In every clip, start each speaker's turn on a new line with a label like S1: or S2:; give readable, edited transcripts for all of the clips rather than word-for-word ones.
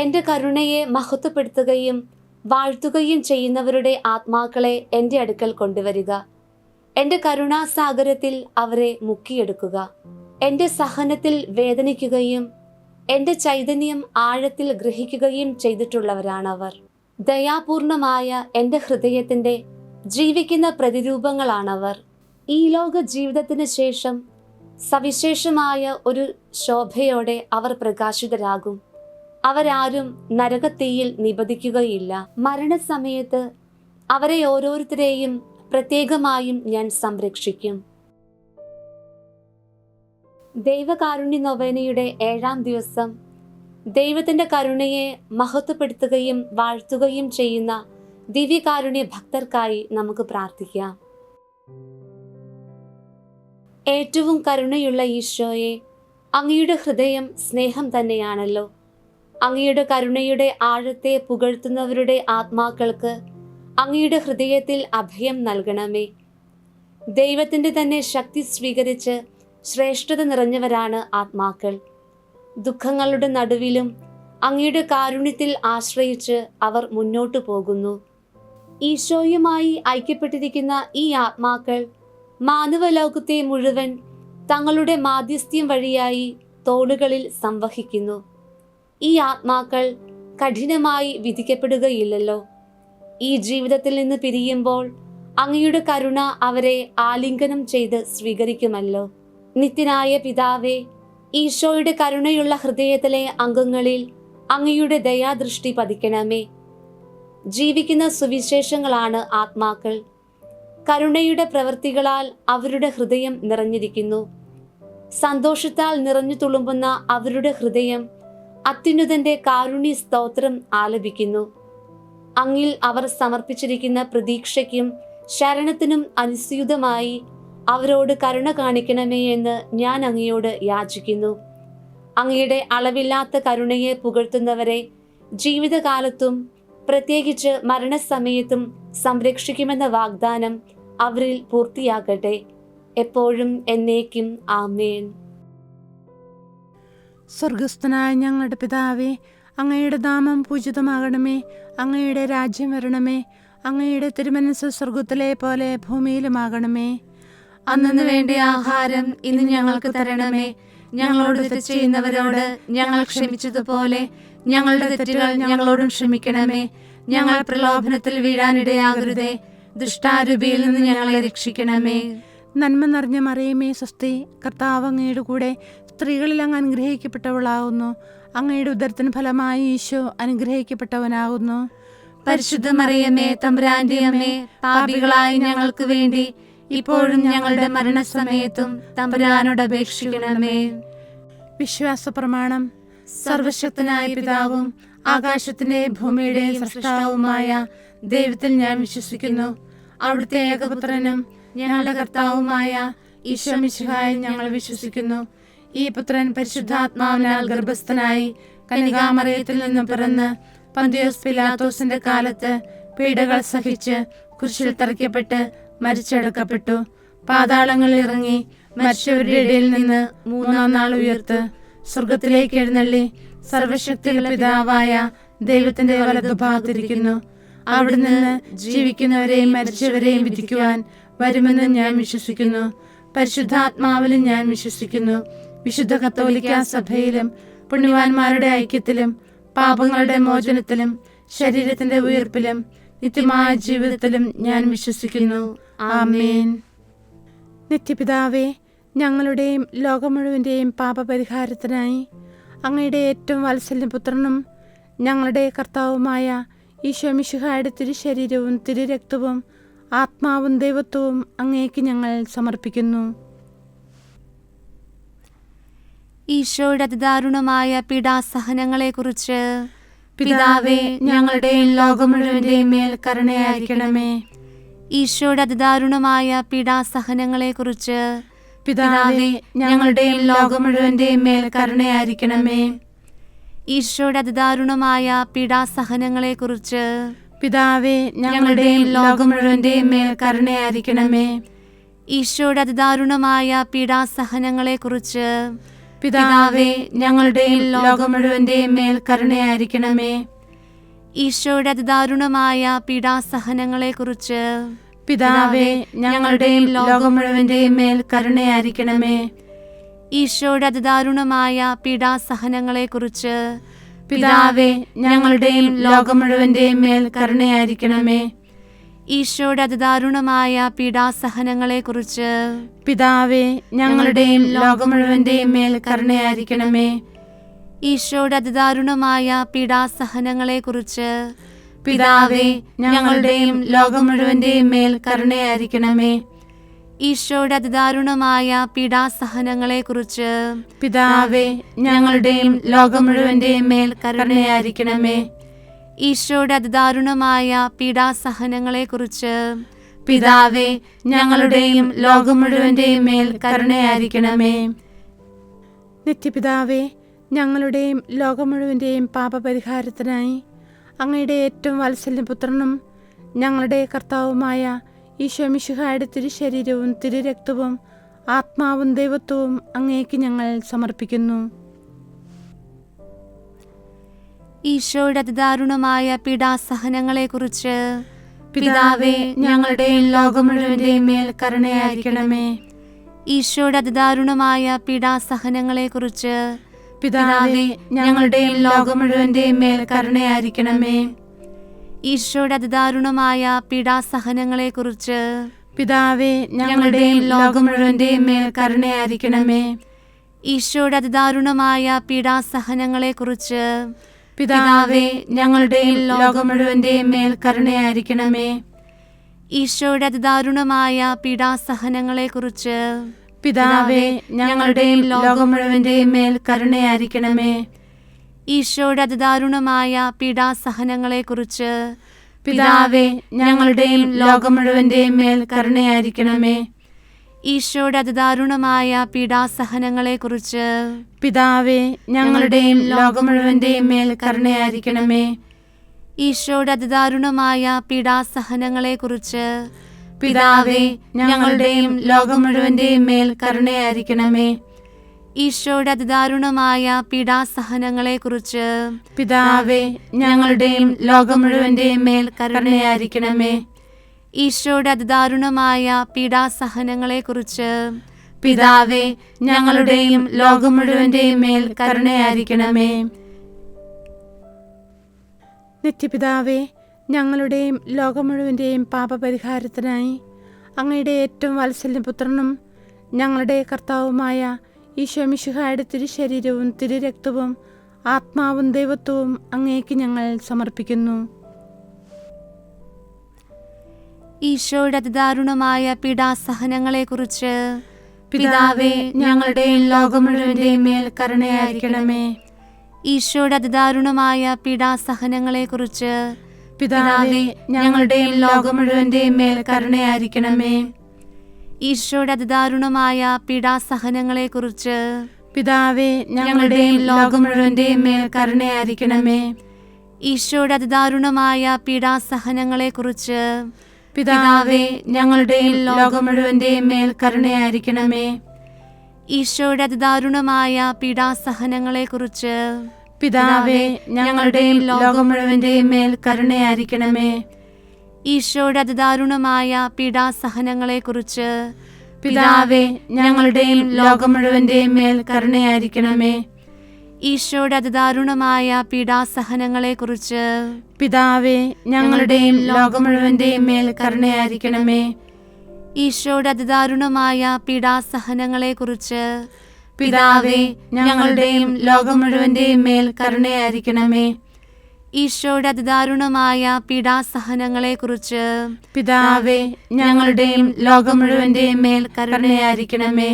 S1: എൻ്റെ കരുണയെ മഹത്വപ്പെടുത്തുകയും വാഴ്ത്തുകയും ചെയ്യുന്നവരുടെ ആത്മാക്കളെ എൻ്റെ അടുക്കൽ കൊണ്ടുവരിക. എൻ്റെ കരുണാസാഗരത്തിൽ അവരെ മുക്കിയെടുക്കുക. എൻ്റെ സഹനത്തിൽ വേദനിക്കുകയും എൻ്റെ ചൈതന്യം ആഴത്തിൽ ഗ്രഹിക്കുകയും ചെയ്തിട്ടുള്ളവരാണവർ. ദയാപൂർണമായ എൻ്റെ ഹൃദയത്തിൻ്റെ ജീവിക്കുന്ന പ്രതിരൂപങ്ങളാണവർ. ഈ ലോക ജീവിതത്തിന് ശേഷം സവിശേഷമായ ഒരു ശോഭയോടെ അവർ പ്രകാശിതരാകും. അവരാരും നരകത്തീയിൽ നിബദിക്കുകയില്ല. മരണസമയത്ത് അവരെ ഓരോരുത്തരെയും പ്രത്യേകമായും ഞാൻ സംരക്ഷിക്കും. ദൈവകാരുണ്യ നൊവേനയുടെ 7-ാം ദിവസം ദൈവത്തിൻ്റെ കരുണയെ മഹത്വപ്പെടുത്തുകയും വാഴ്ത്തുകയും ചെയ്യുന്ന ദിവ്യകാരുണ്യ ഭക്തർക്കായി നമുക്ക് പ്രാർത്ഥിക്കാം. ഏറ്റവും കരുണയുള്ള ഈശോയെ, അങ്ങയുടെ ഹൃദയം സ്നേഹം തന്നെയാണല്ലോ. അങ്ങയുടെ കരുണയുടെ ആഴത്തെ പുകഴ്ത്തുന്നവരുടെ ആത്മാക്കൾക്ക് അങ്ങയുടെ ഹൃദയത്തിൽ അഭയം നൽകണമേ. ദൈവത്തിൻ്റെ തന്നെ ശക്തി സ്വീകരിച്ച് ശ്രേഷ്ഠത നിറഞ്ഞവരാണ് ആത്മാക്കൾ. ദുഃഖങ്ങളുടെ നടുവിലും അങ്ങയുടെ കാരുണ്യത്തിൽ ആശ്രയിച്ച് അവർ മുന്നോട്ടു പോകുന്നു. ഈശോയുമായി ഐക്യപ്പെട്ടിരിക്കുന്ന ഈ ആത്മാക്കൾ മാനവലോകത്തെ മുഴുവൻ തങ്ങളുടെ മാധ്യസ്ഥ്യം വഴിയായി തോളുകളിൽ സംവഹിക്കുന്നു. ഈ ആത്മാക്കൾ കഠിനമായി വിധിക്കപ്പെടുകയില്ലല്ലോ. ഈ ജീവിതത്തിൽ നിന്ന് പിരിയുമ്പോൾ അങ്ങയുടെ കരുണ അവരെ ആലിംഗനം ചെയ്ത് സ്വീകരിക്കുമല്ലോ. നിത്യനായ പിതാവേ, ഈശോയുടെ കരുണയുള്ള ഹൃദയത്തിലെ അംഗങ്ങളിൽ അങ്ങയുടെ ദയാദൃഷ്ടി പതിക്കണമേ. ജീവിക്കുന്ന സുവിശേഷങ്ങളാണ് ആത്മാക്കൾ. കരുണയുടെ പ്രവൃത്തികളാൽ അവരുടെ ഹൃദയം നിറഞ്ഞിരിക്കുന്നു. സന്തോഷത്താൽ നിറഞ്ഞു തുളുമ്പുന്ന അവരുടെ ഹൃദയം അത്യുന്നതന്റെ കാരുണ്യ സ്തോത്രം ആലപിക്കുന്നു. അങ്ങിൽ അവർ സമർപ്പിച്ചിരിക്കുന്ന പ്രതീക്ഷയ്ക്കും ശരണത്തിനും അനുസ്യൂതമായി അവരോട് കരുണ കാണിക്കണമേ എന്ന് ഞാൻ അങ്ങയോട് യാചിക്കുന്നു. അങ്ങയുടെ അളവില്ലാത്ത കരുണയെ പുകഴ്ത്തുന്നവരെ ജീവിതകാലത്തും പ്രത്യേകിച്ച് മരണസമയത്തും സംരക്ഷിക്കുമെന്ന വാഗ്ദാനം അവരിൽ പൂർത്തിയാകട്ടെ. എപ്പോഴും എന്നേക്കും ആമേൻ.
S2: സ്വർഗസ്ഥനായ ഞങ്ങളുടെ പിതാവേ, അങ്ങയുടെ നാമം പൂജിതമാകണമേ. അങ്ങയുടെ രാജ്യം വരണമേ. അങ്ങയുടെ തിരുമനസ്സ് സ്വർഗത്തിലെ പോലെ ഭൂമിയിലുമാകണമേ.
S3: അന്നു വേണ്ട ആഹാരം ഇന്ന് ഞങ്ങൾക്ക് തരണമേ. ഞങ്ങളോട് തെറ്റ് ചെയ്യുന്നവരോട് ഞങ്ങൾ ക്ഷമിച്ചതുപോലെ ഞങ്ങളുടെ തെറ്റുകൾ ഞങ്ങളോടും ക്ഷമിക്കണമേ. ഞങ്ങൾ പ്രലോഭനത്തിൽ വീഴാനിടയാകരുതേ. ദുഷ്ടാരൂപിയിൽ നിന്ന് ഞങ്ങളെ രക്ഷിക്കണമേ.
S2: നന്മ നിറഞ്ഞ മറിയമേ സ്വസ്തി, കർത്താവ് അങ്ങയുടെ കൂടെ സ്ത്രീകളിൽ അങ്ങ് അനുഗ്രഹിക്കപ്പെട്ടവളാകുന്നു. അങ്ങയുടെ ഉദരത്തിന് ഫലമായി ഈശോ അനുഗ്രഹിക്കപ്പെട്ടവനാകുന്നു.
S3: പരിശുദ്ധ മറിയമേ, തമ്പുരാന്റെ അമ്മേ, പാപികളായ ഞങ്ങൾക്ക് വേണ്ടി ഇപ്പോഴും ഞങ്ങളുടെ മരണസമയത്തും തമ്പുരാനോട് അപേക്ഷിക്കണമേ.
S2: വിശ്വാസ പ്രമാണം.
S3: സർവശക്തനായ പിതാവും ആകാശത്തിന്റെ ഭൂമിയുടെ സൃഷ്ടാവുമായ ദൈവത്തിൽ ഞാൻ വിശ്വസിക്കുന്നു. അവിടുത്തെ ഏകപുത്രനും ഞങ്ങളുടെ കർത്താവുമായ ഈശോ മിശിഹായിൽ ഞങ്ങൾ വിശ്വസിക്കുന്നു. ഈ പുത്രൻ പരിശുദ്ധാത്മാവിനാൽ ഗർഭസ്ഥനായി കന്യകാമറിയത്തിൽ നിന്നും പിറന്ന് പന്തിയോസ് പിലാത്തോസിന്റെ കാലത്ത് പീഡകൾ സഹിച്ച് കുരിശിൽ തറയ്ക്കപ്പെട്ട് മരിച്ചടക്കപ്പെട്ടു. പാതാളങ്ങളിൽ ഇറങ്ങി മരിച്ചവരുടെ ഇടയിൽ നിന്ന് 3-ാം നാൾ ഉയർത്ത് സ്വർഗത്തിലേക്ക് എഴുന്നള്ളി സർവശക്തിയുള്ള പിതാവായ ദൈവത്തിന്റെ വലതുഭാഗത്തിരിക്കുന്നു. അവിടെ നിന്ന് ജീവിക്കുന്നവരെയും മരിച്ചവരെയും വിധിക്കുവാൻ വരുമെന്ന് ഞാൻ വിശ്വസിക്കുന്നു. പരിശുദ്ധാത്മാവിലും ഞാൻ വിശ്വസിക്കുന്നു. വിശുദ്ധ കത്തോലിക്കാ സഭയിലും പുണ്യവാന്മാരുടെ ഐക്യത്തിലും പാപങ്ങളുടെ മോചനത്തിലും ശരീരത്തിന്റെ ഉയർപ്പിലും നിത്യമായ ജീവിതത്തിലും ഞാൻ വിശ്വസിക്കുന്നു. ആമേൻ.
S2: നിത്യപിതാവേ, ഞങ്ങളുടെയും ലോകം മുഴുവൻ്റെയും പാപപരിഹാരത്തിനായി അങ്ങയുടെ ഏറ്റവും വാത്സല്യപുത്രനും ഞങ്ങളുടെ കർത്താവുമായ ഈശോ മിശിഹായുടെ തിരുശരീരവും തിരുരക്തവും ആത്മാവും ദൈവത്വവും അങ്ങേക്ക് ഞങ്ങൾ സമർപ്പിക്കുന്നു.
S1: ഈശോയുടെ അതിദാരുണമായ പീഡാസഹനങ്ങളെക്കുറിച്ച്
S3: പിതാവേ, ഞങ്ങളുടെയും ലോകം മുഴുവന്റെയും മേൽ കരുണയായിരിക്കണമേ.
S1: ഈശോയുടെ അതിദാരുണമായ പീഡാസഹനങ്ങളെക്കുറിച്ച്
S3: പിതാവേ, ഞങ്ങളുടെയും ലോകം മുഴുവന്റെയും മേൽ കരുണയായിരിക്കണമേ.
S1: ഈശോയുടെ അതിദാരുണമായ പീഡാസഹനങ്ങളെക്കുറിച്ച്
S3: പിതാവേ, ഞങ്ങളുടെയും ലോകം മുഴുവന്റെയും മേൽ കരുണയായിരിക്കണമേ.
S1: ഈശോയുടെ അതിദാരുണമായ പീഡാസഹനങ്ങളെക്കുറിച്ച്
S3: പിതാവേ, ഞങ്ങളുടെയും ലോകം മുഴുവന്റെയും മേൽ കരുണയായിരിക്കണമേ.
S1: ഈശോയുടെ അതിദാരുണമായ പീഡാസഹനങ്ങളെക്കുറിച്ച്
S3: പിതാവേ, ഞങ്ങളുടെയും ലോകം മുഴുവന്റെയും മേൽ കരുണയായിരിക്കണമേ.
S1: ഈശോയുടെ അതിദാരുണമായ പീഡാസഹനങ്ങളെക്കുറിച്ച്
S3: പിതാവേ, ഞങ്ങളുടെയും ലോകം മുഴുവന്റെയും മേൽ കരുണയായിരിക്കണമേ.
S1: ഈശോയുടെ അതിദാരുണമായ പീഡാസഹനങ്ങളെക്കുറിച്ച്
S3: പിതാവേ, ഞങ്ങളുടെയും ലോകം മുഴുവന്റെയും മേൽ കരുണയായിരിക്കണമേ.
S1: ഈശോയുടെ അതിദാരുണമായ പീഡാസഹനങ്ങളെക്കുറിച്ച്
S3: പിതാവേ, ഞങ്ങളുടെയും ലോകം മുഴുവന്റെയും മേൽ കരുണയായിരിക്കണമേ.
S1: ഈശോയുടെ അതിദാരുണമായ പീഡാസഹനങ്ങളെക്കുറിച്ച്
S3: പിതാവേ, ഞങ്ങളുടെയും ലോകം മുഴുവന്റെയും മേൽ കരുണയായിരിക്കണമേ.
S1: ഈശോയുടെ അതിദാരുണമായ പീഡാസഹനങ്ങളെക്കുറിച്ച്
S3: പിതാവേ, ഞങ്ങളുടെയും ലോകം മുഴുവന്റെയും മേൽ കരുണയായിരിക്കണമേ.
S2: നിത്യപിതാവേ, ഞങ്ങളുടെയും ലോകം മുഴുവൻ്റെയും പാപപരിഹാരത്തിനായി അങ്ങയുടെ ഏറ്റവും വാത്സല്യപുത്രനും ഞങ്ങളുടെ കർത്താവുമായ ഈശോ മിശിഹായുടെ തിരുശരീരവും തിരുരക്തവും ആത്മാവും ദൈവത്വവും അങ്ങേക്ക് ഞങ്ങൾ സമർപ്പിക്കുന്നു.
S1: ഈശോയുടെ അതിദാരുണമായ പീഡാസഹനങ്ങളെക്കുറിച്ച്
S3: പിതാവേ, ഞങ്ങളുടെയും ലോകം മുഴുവന്റെയും മേൽ കരുണയായിരിക്കണമേ.
S1: ഈശോയുടെ അതിദാരുണമായ പീഡാസഹനങ്ങളെക്കുറിച്ച്
S3: പിതാവേ, ഞങ്ങളുടെയും ലോകം മുഴുവന്റെയും മേൽ കരുണയായിരിക്കണമേ.
S1: ഈശോയുടെ അതിദാരുണമായ പീഡാസഹനങ്ങളെക്കുറിച്ച്
S3: പിതാവേ, ഞങ്ങളുടെയും ലോകം മുഴുവന്റെയും മേൽ കരുണയായിരിക്കണമേ.
S1: ഈശോയുടെ അതിദാരുണമായ പീഡാസഹനങ്ങളെക്കുറിച്ച്
S3: പിതാവേ, ഞങ്ങളുടെയും ലോകം മുഴുവന്റെയും മേൽ കരുണയായിരിക്കണമേ.
S1: ഈശോയുടെ അതിദാരുണമായ പീഡാസഹനങ്ങളെക്കുറിച്ച്
S3: പിതാവേ, ഞങ്ങളുടെയും ലോകം മുഴുവന്റെയും മേൽ കരുണയായിരിക്കണമേ.
S1: ഈശോയുടെ അതിദാരുണമായ പീഡാസഹനങ്ങളെക്കുറിച്ച്
S3: പിതാവേ, ഞങ്ങളുടെയും ലോകം മുഴുവന്റെയും മേൽ കരുണയായിരിക്കണമേ.
S1: ഈശോയുടെ അതിദാരുണമായ പീഡാസഹനങ്ങളെക്കുറിച്ച്
S3: പിതാവേ, ഞങ്ങളുടെയും ലോകം മുഴുവന്റെയും മേൽ കരുണയായിരിക്കണമേ.
S1: ഈശോയുടെ അതിദാരുണമായ പീഡാസഹനങ്ങളെക്കുറിച്ച്
S3: പിതാവേ, ഞങ്ങളുടെയും ലോകം മുഴുവന്റെയും മേൽ കരുണയായിരിക്കണമേ.
S1: ഈശോയുടെ അതിദാരുണമായ പീഡാസഹനങ്ങളെക്കുറിച്ച്
S3: പിതാവേ, ഞങ്ങളുടെയും ലോകം മുഴുവന്റെയും മേൽ കരുണയായിരിക്കണമേ.
S1: ഈശോയുടെ അതിദാരുണമായ പീഡാസഹനങ്ങളെക്കുറിച്ച്
S3: പിതാവേ, ഞങ്ങളുടെയും ലോകം മുഴുവന്റെയും മേൽ കരുണയായിരിക്കണമേ.
S2: നിത്യപിതാവേ, ഞങ്ങളുടെയും ലോകം മുഴുവൻ്റെയും പാപപരിഹാരത്തിനായി അങ്ങയുടെ ഏറ്റവും വാത്സല്യപുത്രനും ഞങ്ങളുടെ കർത്താവുമായ ഈശോ മിശിഹായുടെ തിരുശരീരവും തിരുരക്തവും ആത്മാവും ദൈവത്വവും അങ്ങേക്ക് ഞങ്ങൾ സമർപ്പിക്കുന്നു.
S1: ഈശോയുടെ അതിദാരുണമായ പീഡാസഹനങ്ങളെക്കുറിച്ച്
S3: പിതാവേ, ഞങ്ങളുടെയും ലോകം മുഴുവന്റെയും മേൽ കരുണയായിരിക്കണമേ.
S1: ഈശോയുടെ അതിദാരുണമായ പീഡാസഹനങ്ങളെക്കുറിച്ച്
S3: പിതാവേ, ഞങ്ങളുടെയും ലോകം മുഴുവന്റെയും മേൽ കരുണയായിരിക്കണമേ.
S1: ഈശോയുടെ അതിദാരുണമായ പീഡാസഹനങ്ങളെക്കുറിച്ച്
S3: പിതാവേ, ഞങ്ങളുടെയും ലോകം മുഴുവന്റെയും മേൽ കരുണയായിരിക്കണമേ.
S1: ഈശോയുടെ അതിദാരുണമായ പീഡാസഹനങ്ങളെക്കുറിച്ച്
S3: പിതാവേ, ഞങ്ങളുടെയും ലോകം മുഴുവന്റെയും മേൽ കരുണയായിരിക്കണമേ.
S1: ഈശോയുടെ അതിദാരുണമായ പീഡാസഹനങ്ങളെക്കുറിച്ച്
S3: പിതാവേ, ഞങ്ങളുടെയും ലോകം മുഴുവന്റെയും മേൽ കരുണയായിരിക്കണമേ.
S1: ഈശോയുടെ അതിദാരുണമായ പീഡാസഹനങ്ങളെക്കുറിച്ച്
S3: പിതാവേ, ഞങ്ങളുടെയും ലോകം മുഴുവന്റെയും മേൽ കരുണയായിരിക്കണമേ.
S1: ഈശോയുടെ അതിദാരുണമായ പീഡാസഹനങ്ങളെക്കുറിച്ച്
S3: പിതാവേ, ഞങ്ങളുടെയും ലോകം മുഴുവന്റെയും മേൽ കരുണയായിരിക്കണമേ.
S1: ഈശോയുടെ അതിദാരുണമായ പീഡാസഹനങ്ങളെക്കുറിച്ച്
S3: പിതാവേ, ഞങ്ങളുടെയും ലോകം മുഴുവന്റെയും മേൽ കരുണയായിരിക്കണമേ.
S1: ഈശോയുടെ അതിദാരുണമായ പീഡാസഹനങ്ങളെക്കുറിച്ച്
S3: പിതാവേ, ഞങ്ങളുടെയും ലോകം മുഴുവന്റെയും മേൽ കരുണയായിരിക്കണമേ.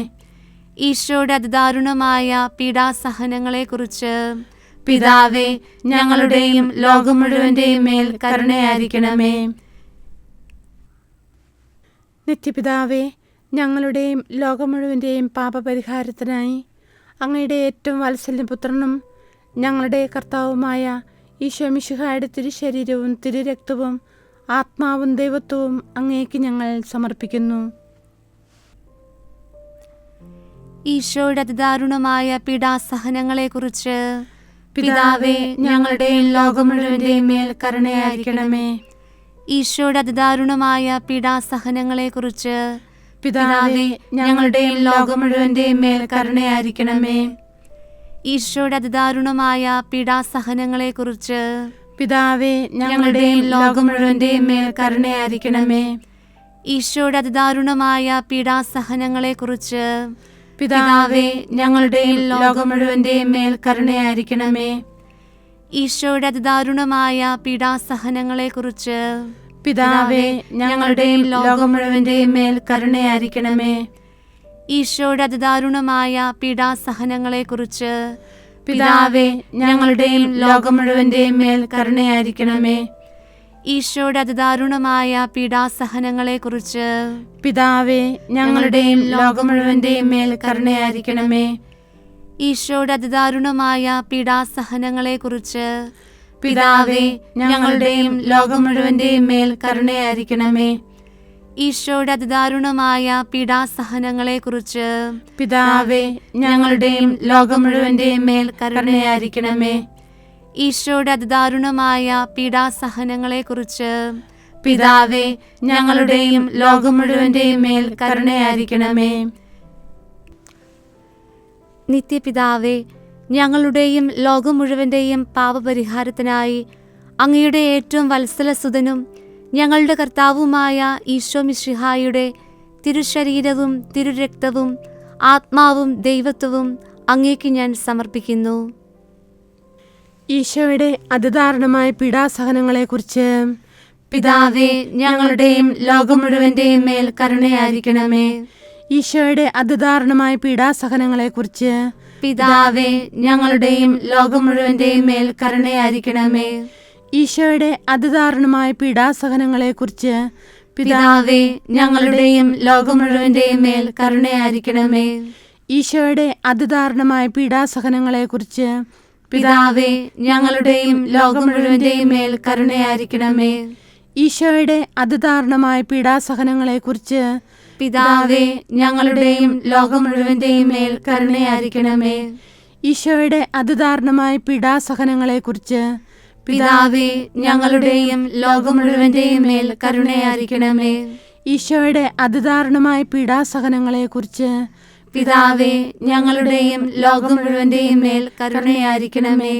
S1: ഈശോയുടെ അതിദാരുണമായ പീഡാസഹനങ്ങളെക്കുറിച്ച്
S3: പിതാവേ, ഞങ്ങളുടെയും ലോകം മുഴുവന്റെയും മേൽ കരുണയായിരിക്കണമേ.
S2: നിത്യപിതാവേ, ഞങ്ങളുടെയും ലോകം മുഴുവൻ്റെയും പാപപരിഹാരത്തിനായി അങ്ങയുടെ ഏറ്റവും വാത്സല്യപുത്രനും ഞങ്ങളുടെ കർത്താവുമായ ഈശോ മിശിഹായുടെ തിരുശരീരവും തിരുരക്തവും ആത്മാവും ദൈവത്വവും അങ്ങേക്ക് ഞങ്ങൾ സമർപ്പിക്കുന്നു.
S1: ഈശോയുടെ അതിദാരുണമായ പീഡാസഹനങ്ങളെക്കുറിച്ച്
S3: പിതാവേ, ഞങ്ങളുടെയും ലോകം മുഴുവന്റെയും മേൽ കരുണയായിരിക്കണമേ.
S1: ഈശോയുടെ അതിദാരുണമായ പീഡാസഹനങ്ങളെക്കുറിച്ച്
S3: പിതാവേ, ഞങ്ങളുടെയും ലോകം മുഴുവന്റെയും മേൽ കരുണയായിരിക്കണമേ.
S1: ഈശോയുടെ അതിദാരുണമായ പീഡാസഹനങ്ങളെക്കുറിച്ച്
S3: പിതാവേ, ഞങ്ങളുടെയും ലോകം മുഴുവന്റെയും മേൽ കരുണയായിരിക്കണമേ.
S1: ഈശോയുടെ അതിദാരുണമായ പീഡാസഹനങ്ങളെക്കുറിച്ച്
S3: പിതാവേ, ഞങ്ങളുടെയും ലോകം മുഴുവന്റെയും മേൽ കരുണയായിരിക്കണമേ.
S1: ഈശോയുടെ അതിദാരുണമായ പീഡാസഹനങ്ങളെക്കുറിച്ച്
S3: പിതാവേ, ഞങ്ങളുടെയും ലോകം മുഴുവന്റെയും മേൽ കരുണയായിരിക്കണമേ.
S1: ഈശോയുടെ അതിദാരുണമായ പീഡാസഹനങ്ങളെക്കുറിച്ച്
S3: പിതാവേ, ഞങ്ങളുടെയും ലോകം മുഴുവന്റെയും മേൽ കരുണയായിരിക്കണമേ.
S1: ഈശോയുടെ അതിദാരുണമായ പീഡാസഹനങ്ങളെക്കുറിച്ച്
S3: പിതാവേ, ഞങ്ങളുടെയും ലോകം മുഴുവന്റെയും മേൽ കരുണയായിരിക്കണമേ.
S1: ഈശോയുടെ അതിദാരുണമായ പീഡാസഹനങ്ങളെക്കുറിച്ച്
S3: പിതാവേ, ഞങ്ങളുടെയും ലോകം മുഴുവന്റെയും മേൽ കരുണയായിരിക്കണമേ.
S1: ഈശോയുടെ അതിദാരുണമായ പീഡാസഹനങ്ങളെക്കുറിച്ച്
S3: പിതാവേ, ഞങ്ങളുടെയും ലോകം മുഴുവന്റെയും മേൽ കരുണയായിരിക്കണമേ.
S1: ഈശോയുടെ അതിദാരുണമായ പീഡാസഹനങ്ങളെക്കുറിച്ച്
S3: പിതാവേ, ഞങ്ങളുടെയും ലോകം മുഴുവന്റെയും മേൽ കരുണയായിരിക്കണമേ.
S1: നിത്യപിതാവേ, ഞങ്ങളുടെയും ലോകം മുഴുവന്റെയും പാപപരിഹാരത്തിനായി അങ്ങയുടെ ഏറ്റവും വത്സലസുതനും ഞങ്ങളുടെ കർത്താവുമായ ഈശോ മിശിഹായുടെ തിരുശരീരവും തിരുരക്തവും ആത്മാവും ദൈവത്വവും അങ്ങേക്ക് ഞാൻ സമർപ്പിക്കുന്നു.
S2: ഈശോയുടെ അതിദാരുണമായ പീഡാസഹനങ്ങളെക്കുറിച്ച്
S3: പിതാവേ, ഞങ്ങളുടെയും ലോകം മുഴുവന്റെയും മേൽ കരുണയായിരിക്കണമേ.
S2: ഈശോയുടെ അതിദാരുണമായ പീഡാസഹനങ്ങളെക്കുറിച്ച്
S3: പിതാവേ, ഞങ്ങളുടെയും ലോകം മുഴുവന്റെയും മേൽ കരുണയായിരിക്കണമേ.
S2: ഈശോയുടെ അതിദാരുണമായ പീഡാസഹനങ്ങളെക്കുറിച്ച്
S3: പിതാവേ, ഞങ്ങളുടെയും ലോകം മുഴുവന്റെയും മേൽ കരുണയായിരിക്കണമേ.
S2: ഈശോയുടെ അതിദാരുണമായ പീഡാസഹനങ്ങളെക്കുറിച്ച്
S3: പിതാവേ, ഞങ്ങളുടെയും ലോകം മുഴുവന്റെയും മേൽ കരുണയായിരിക്കണമേ.
S2: ഈശോയുടെ അതിദാരുണമായ പീഡാസഹനങ്ങളെക്കുറിച്ച്
S3: പിതാവേ, ഞങ്ങളുടെയും ലോകം മുഴുവന്റെയും മേൽ കരുണയായിരിക്കണമേ.
S2: ഈശോയുടെ അതിദാരുണമായ പീഡാസഹനങ്ങളെക്കുറിച്ച്
S3: പിതാവേ, ഞങ്ങളുടെയും ലോകം മുഴുവന്റെയും മേൽ കരുണയായിരിക്കണമേ.
S2: ഈശോയുടെ അതിദാരുണമായ പീഡാസഹനങ്ങളെക്കുറിച്ച്
S3: പിതാവേ, ഞങ്ങളുടെയും ലോകം മുഴുവന്റെയും മേൽ കരുണയായിരിക്കണമേ.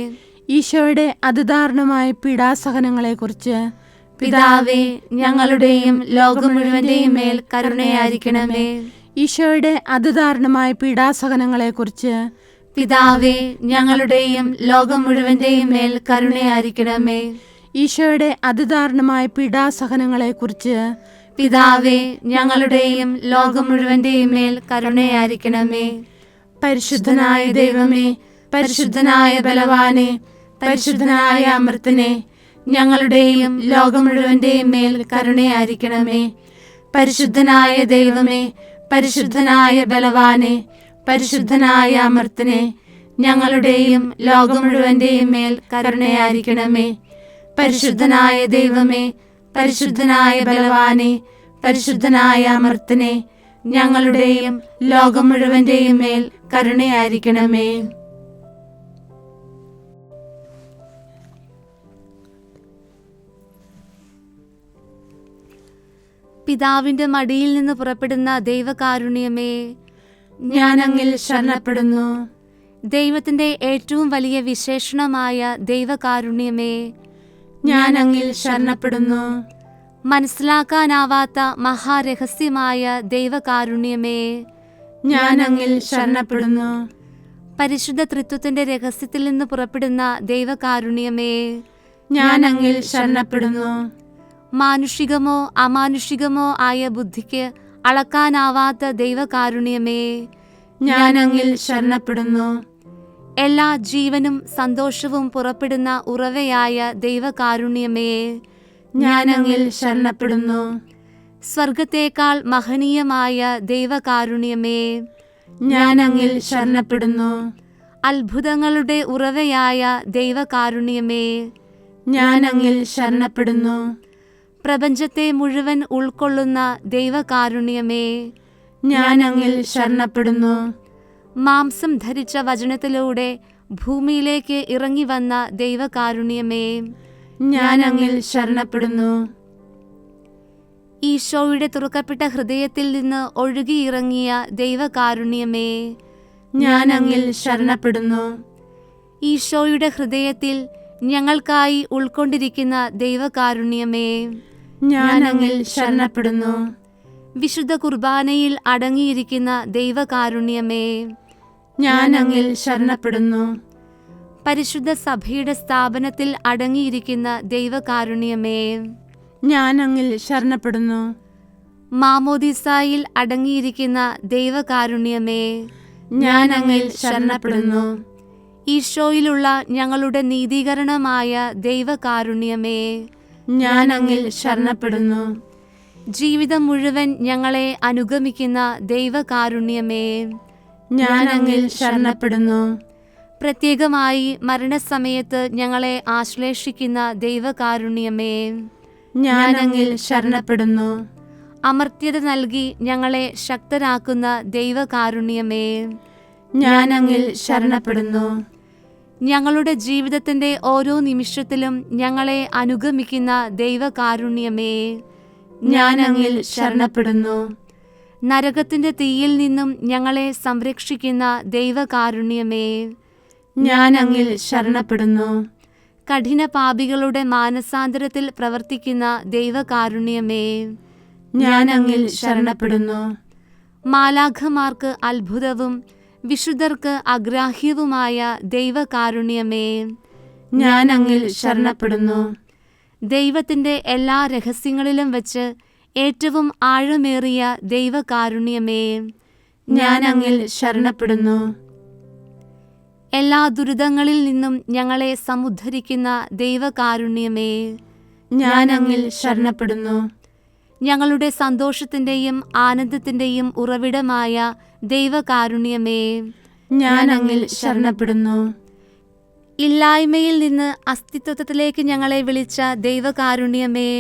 S2: ഈശോയുടെ അതിദാരുണമായ പീഡാസഹനങ്ങളെക്കുറിച്ച്
S3: പിതാവേ, ഞങ്ങളുടെയും ലോകം മുഴുവന്റെയും മേൽ കരുണയായിരിക്കണമേ.
S2: ഈശോയുടെ അതിദാരുണമായ പീഡാസഹനങ്ങളെക്കുറിച്ച്
S3: പിതാവേ, ഞങ്ങളുടെയും ലോകം മുഴുവന്റെയും മേൽ കരുണയായിരിക്കണമേ.
S2: ഈശോയുടെ അതിദാരുണമായ പീഡാസഹനങ്ങളെക്കുറിച്ച്
S3: പിതാവേ, ഞങ്ങളുടെയും ലോകം മുഴുവന്റെയും മേൽ കരുണയായിരിക്കണമേ.
S2: പരിശുദ്ധനായ
S3: ദൈവമേ, പരിശുദ്ധനായ ബലവാനെ, പരിശുദ്ധനായ അമൃതനെ, ഞങ്ങളുടെയും ലോകം മുഴുവന്റെയും മേൽ കരുണയായിരിക്കണമേ. പരിശുദ്ധനായ ദൈവമേ, പരിശുദ്ധനായ ബലവാനെ, പരിശുദ്ധനായ അമൃതനെ, ഞങ്ങളുടെയും ലോകം മുഴുവന്റെയും മേൽ കരുണയായിരിക്കണമേ. പരിശുദ്ധനായ ദൈവമേ, പരിശുദ്ധനായ ബലവാനെ, പരിശുദ്ധനായ അമൃതനെ, ഞങ്ങളുടെയും ലോകം മുഴുവന്റെയും മേൽ കരുണയായിരിക്കണമേ.
S1: പിതാവിന്റെ മടിയിൽ നിന്ന് പുറപ്പെടുന്ന ദൈവകാരുണ്യമേ,
S3: ഞാൻ അങ്ങിൽ ശരണപ്പെടുന്നു.
S1: ദൈവത്തിന്റെ ഏറ്റവും വലിയ വിശേഷണമായ ദൈവകാരുണ്യമേ,
S3: ഞാൻ അങ്ങിൽ ശരണപ്പെടുന്നു.
S1: മനസ്സിലാക്കാനാവാത്ത മഹാരഹസ്യമായ ദൈവകാരുണ്യമേ,
S3: ഞാൻ അങ്ങിൽ ശരണപ്പെടുന്നു.
S1: പരിശുദ്ധ ത്രിത്വത്തിന്റെ രഹസ്യത്തിൽ നിന്ന് പുറപ്പെടുന്ന ദൈവകാരുണ്യമേ,
S3: ഞാൻ അങ്ങിൽ ശരണപ്പെടുന്നു.
S1: മാനുഷികമോ അമാനുഷികമോ ആയ ബുദ്ധിക്ക് അളക്കാനാവാത്ത ദൈവകാരുണ്യമേ,
S3: ഞാൻ അങ്ങിൽ ശരണപ്പെടുന്നു.
S1: എല്ലാ ജീവനും സന്തോഷവും പുറപ്പെടുന്ന ഉറവയായ ദൈവകാരുണ്യമേ,
S3: ഞാൻ അങ്ങിൽ ശരണപ്പെടുന്നു.
S1: സ്വർഗത്തേക്കാൾ മഹനീയമായ ദൈവകാരുണ്യമേ,
S3: ഞാൻ അങ്ങിൽ ശരണപ്പെടുന്നു.
S1: അത്ഭുതങ്ങളുടെ ഉറവയായ ദൈവകാരുണ്യമേ,
S3: ഞാൻ അങ്ങിൽ ശരണപ്പെടുന്നു.
S1: പ്രപഞ്ചത്തെ മുഴുവൻ ഉൾക്കൊള്ളുന്ന ദൈവകാരുണ്യമേ,
S3: ഞാൻ അങ്ങിൽ ശരണപ്പെടുന്നു.
S1: മാംസം ധരിച്ച വചനത്തിലൂടെ ഭൂമിയിലേക്ക് ഇറങ്ങി വന്ന ദൈവകാരുണ്യമേ,
S2: ഞാൻ അങ്ങിൽ ശരണപ്പെടുന്നു.
S1: ഈശോയുടെ തുറക്കപ്പെട്ട ഹൃദയത്തിൽ നിന്ന് ഒഴുകിയിറങ്ങിയ ദൈവകാരുണ്യമേ,
S2: ഞാൻ അങ്ങിൽ ശരണപ്പെടുന്നു.
S1: ഈശോയുടെ ഹൃദയത്തിൽ ഞങ്ങൾക്കായി ഉൾക്കൊണ്ടിരിക്കുന്ന ദൈവകാരുണ്യമേ,
S2: ഞാൻ അങ്ങിൽ ശരണപ്പെടുന്നു.
S1: വിശുദ്ധ കുർബാനയിൽ അടങ്ങിയിരിക്കുന്ന ദൈവകാരുണ്യമേ,
S2: ഞാൻ അങ്ങിൽ ശരണപ്പെടുന്നു.
S1: പരിശുദ്ധ സഭയുടെ സ്ഥാപനത്തിൽ അടങ്ങിയിരിക്കുന്ന ദൈവകാരുണ്യമേ,
S2: ഞാൻ അങ്ങിൽ ശരണപ്പെടുന്നു.
S1: മാമോദീസായിൽ അടങ്ങിയിരിക്കുന്ന ദൈവകാരുണ്യമേ,
S2: ഞാൻ അങ്ങിൽ ശരണപ്പെടുന്നു.
S1: ഈശോയിലുള്ള ഞങ്ങളുടെ നീതീകരണമായ ദൈവകാരുണ്യമേ,
S2: ഞാൻ അങ്ങിൽ ശരണപ്പെടുന്നു.
S1: ജീവിതം മുഴുവൻ ഞങ്ങളെ അനുഗമിക്കുന്ന ദൈവകാരുണ്യമേ,
S2: ഞാൻ അങ്ങിൽ ശരണപ്പെടുന്നു.
S1: പ്രത്യേകമായി മരണസമയത്ത് ഞങ്ങളെ ആശ്ലേഷിക്കുന്ന ദൈവകാരുണ്യമേ,
S2: ഞാൻ അങ്ങിൽ ശരണപ്പെടുന്നു.
S1: അമർത്യത നൽകി ഞങ്ങളെ ശക്തരാക്കുന്ന ദൈവകാരുണ്യമേ,
S2: ഞാൻ അങ്ങിൽ ശരണപ്പെടുന്നു.
S1: ഞങ്ങളുടെ ജീവിതത്തിന്റെ ഓരോ നിമിഷത്തിലും ഞങ്ങളെ അനുഗമിക്കുന്ന ദൈവകാരുണ്യമേ,
S2: ഞാൻ അങ്ങിൽ ശരണപ്പെടുന്നു.
S1: നരകത്തിന്റെ തീയിൽ നിന്നും ഞങ്ങളെ സംരക്ഷിക്കുന്ന ദൈവകാരുണ്യമേ,
S2: ഞാൻ അങ്ങിൽ ശരണപ്പെടുന്നു.
S1: കഠിന പാപികളുടെ മാനസാന്തരത്തിൽ പ്രവർത്തിക്കുന്ന ദൈവകാരുണ്യമേ,
S2: ഞാൻ അങ്ങിൽ ശരണപ്പെടുന്നു.
S1: മാലാഖമാർക്ക് അത്ഭുതവും വിശുദ്ധർക്ക് അഗ്രാഹ്യവുമായ ദൈവകാരുണ്യമേ,
S2: ഞാൻ അങ്ങിൽ ശരണപ്പെടുന്നു.
S1: ദൈവത്തിന്റെ എല്ലാ രഹസ്യങ്ങളിലും വച്ച് ഏറ്റവും ആഴമേറിയ ദൈവകാരുണ്യമേ,
S2: ഞാൻ അങ്ങിൽ ശരണപ്പെടുന്നു.
S1: എല്ലാ ദുരിതങ്ങളിൽ നിന്നും ഞങ്ങളെ സമുദ്ധരിക്കുന്ന ദൈവകാരുണ്യമേ,
S2: ഞാൻ അങ്ങിൽ ശരണപ്പെടുന്നു.
S1: ഞങ്ങളുടെ സന്തോഷത്തിന്റെയും ആനന്ദത്തിന്റെയും ഉറവിടമായ ദൈവകാരുണ്യമേ,
S2: ഞാൻ അങ്ങിൽ ശരണപ്പെടുന്നു.
S1: ഇല്ലായ്മയിൽ നിന്ന് അസ്തിത്വത്തിലേക്ക് ഞങ്ങളെ വിളിച്ച ദൈവകാരുണ്യമേ,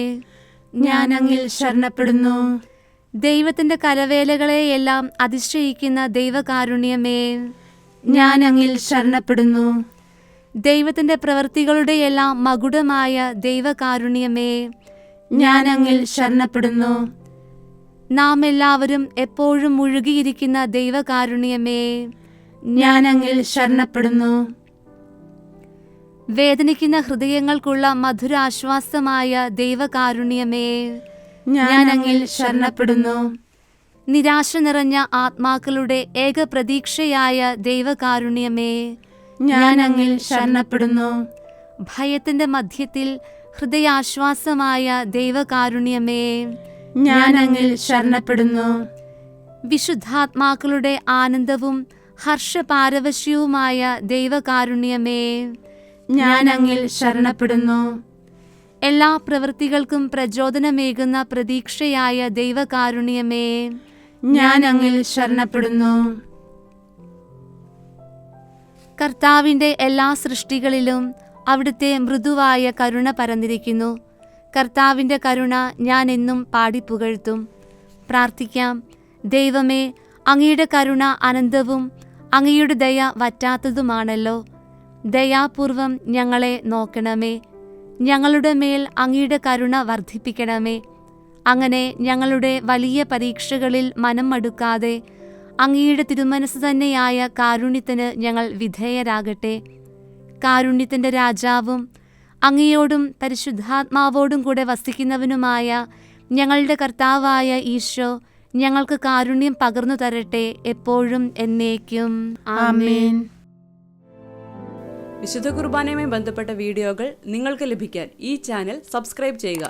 S2: ഞാൻ അങ്ങിൽ ശരണപ്പെടുന്നു.
S1: ദൈവത്തിന്റെ കരവേലകളെയെല്ലാം അതിശയിക്കുന്ന ദൈവകാരുണ്യമേ,
S2: ഞാൻ അങ്ങിൽ ശരണപ്പെടുന്നു.
S1: ദൈവത്തിന്റെ പ്രവൃത്തികളുടെയെല്ലാം മകുടമായ ദൈവകാരുണ്യമേ,
S2: ഞാൻ അങ്ങിൽ ശരണപ്പെടുന്നു.
S1: നാം എല്ലാവരും എപ്പോഴും മുഴുകിയിരിക്കുന്ന ദൈവകാരുണ്യമേ,
S2: ഞാൻ അങ്ങിൽ ശരണപ്പെടുന്നു.
S1: വേദനിക്കുന്ന ഹൃദയങ്ങൾക്കുള്ള മധുരാശ്വാസമായ ദൈവകാരുണ്യമേ,
S2: ഞാൻ അങ്ങിൽ ശരണപ്പെടുന്നു.
S1: നിരാശ നിറഞ്ഞ ആത്മാക്കളുടെ ഏക പ്രതീക്ഷയായ ദൈവകാരുണ്യമേ,
S2: ഞാൻ അങ്ങിൽ ശരണപ്പെടുന്നു.
S1: ഭയത്തിന്റെ മധ്യത്തിൽ ഹൃദയാശ്വാസമായ ദൈവകാരുണ്യമേ,
S2: ഞാൻ അങ്ങിൽ ശരണപ്പെടുന്നു.
S1: വിശുദ്ധാത്മാക്കളുടെ ആനന്ദവും ഹർഷപാരവശ്യവുമായ ദൈവകാരുണ്യമേ,
S2: ഞാൻ അങ്ങിൽ ശരണപ്പെടുന്നു.
S1: എല്ലാ പ്രവൃത്തികൾക്കും പ്രചോദനമേകുന്ന പ്രതീക്ഷയായ ദൈവകാരുണ്യമേ,
S2: ഞാൻ അങ്ങിൽ ശരണപ്പെടുന്നു.
S1: കർത്താവിന്റെ എല്ലാ സൃഷ്ടികളിലും അവിടുത്തെ മൃദുവായ കരുണ പരന്നിരിക്കുന്നു. കർത്താവിന്റെ കരുണ ഞാൻ എന്നും പാടിപ്പുകഴ്ത്തും. പ്രാർത്ഥിക്കാം. ദൈവമേ, അങ്ങയുടെ കരുണ അനന്തവും അങ്ങയുടെ ദയ വറ്റാത്തതുമാണല്ലോ. ദയാപൂർവം ഞങ്ങളെ നോക്കണമേ. ഞങ്ങളുടെ മേൽ അങ്ങയുടെ കരുണ വർദ്ധിപ്പിക്കണമേ. അങ്ങനെ ഞങ്ങളുടെ വലിയ പരീക്ഷകളിൽ മനം മടുക്കാതെ അങ്ങയുടെ തിരുമനസ് തന്നെയായ കാരുണ്യത്തിന് ഞങ്ങൾ വിധേയരാകട്ടെ. കാരുണ്യത്തിൻ്റെ രാജാവും അങ്ങയോടും പരിശുദ്ധാത്മാവോടും കൂടെ വസിക്കുന്നവനുമായ ഞങ്ങളുടെ കർത്താവായ ഈശോ ഞങ്ങൾക്ക് കാരുണ്യം പകർന്നു തരട്ടെ, എപ്പോഴും എന്നേക്കും.
S2: ആമേൻ.
S4: വിശുദ്ധ കുർബാനയുമായി ബന്ധപ്പെട്ട വീഡിയോകൾ നിങ്ങൾക്ക് ലഭിക്കാൻ ഈ ചാനൽ സബ്സ്ക്രൈബ് ചെയ്യുക.